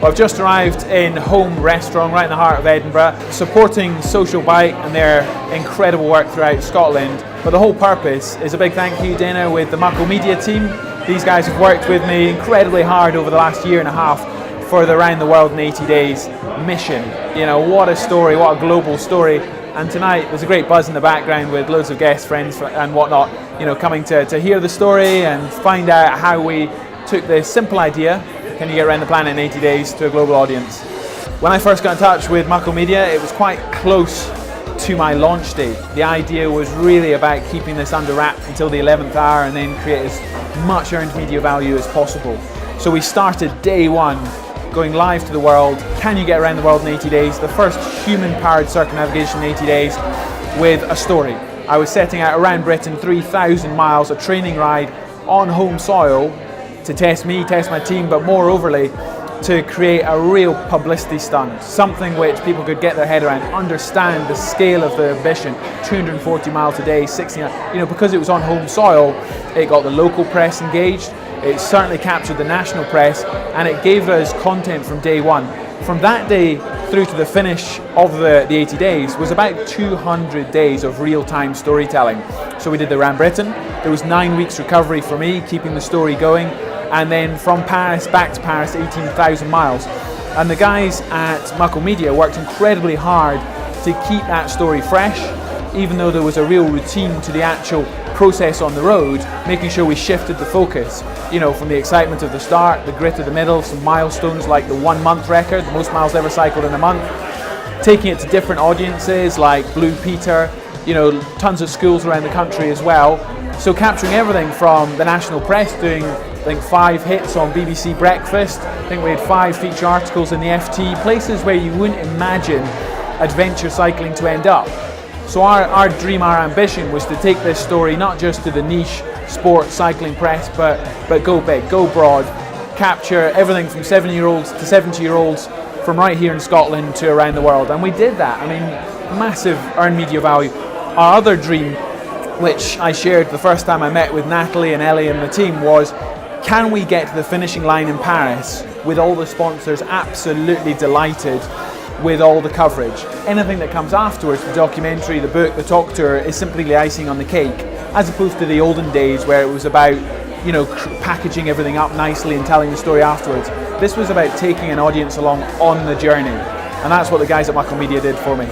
Well, I've just arrived in Home Restaurant right in the heart of Edinburgh, supporting Social Bike and their incredible work throughout Scotland. But the whole purpose is a big thank you, Dana, with the Muckle Media team. These guys have worked with me incredibly hard over the last year and a half for the Around the World in 80 Days mission. You know, what a story, what a global story. And tonight there's a great buzz in the background with loads of guest friends and whatnot, you know, coming to hear the story and find out how we took this simple idea, can you get around the planet in 80 days, to a global audience. When I first got in touch with Muckle Media, it was quite close to my launch date. The idea was really about keeping this under wrap until the 11th hour and then create as much earned media value as possible. So we started day one, going live to the world. Can you get around the world in 80 days? The first human-powered circumnavigation in 80 days with a story. I was setting out around Britain, 3,000 miles, a training ride on home soil to test me, test my team, but more overly, to create a real publicity stunt, something which people could get their head around, understand the scale of the ambition. 240 miles a day, 69, you know, because it was on home soil, it got the local press engaged, it certainly captured the national press, and it gave us content from day one. From that day through to the finish of the 80 days was about 200 days of real-time storytelling. So we did the Around Britain, there was 9 weeks recovery for me, keeping the story going, and then from Paris back to Paris, 18,000 miles. And the guys at Muckle Media worked incredibly hard to keep that story fresh, even though there was a real routine to the actual process on the road, making sure we shifted the focus, you know, from the excitement of the start, the grit of the middle, some milestones like the 1 month record, the most miles ever cycled in a month, taking it to different audiences like Blue Peter, you know, tons of schools around the country as well. So capturing everything from the national press, doing I think 5 hits on BBC Breakfast. I think we had 5 feature articles in the FT, places where you wouldn't imagine adventure cycling to end up. So our dream, our ambition was to take this story not just to the niche sport cycling press, but go big, go broad, capture everything from 7-year-olds to 70-year-olds from right here in Scotland to around the world. And we did that. I mean, massive earned media value. Our other dream, which I shared the first time I met with Natalie and Ellie and the team, was can we get to the finishing line in Paris with all the sponsors absolutely delighted with all the coverage. Anything that comes afterwards, the documentary, the book, the talk tour, is simply the icing on the cake, as opposed to the olden days where it was about, you know, packaging everything up nicely and telling the story afterwards. This was about taking an audience along on the journey, and that's what the guys at Muckle Media did for me.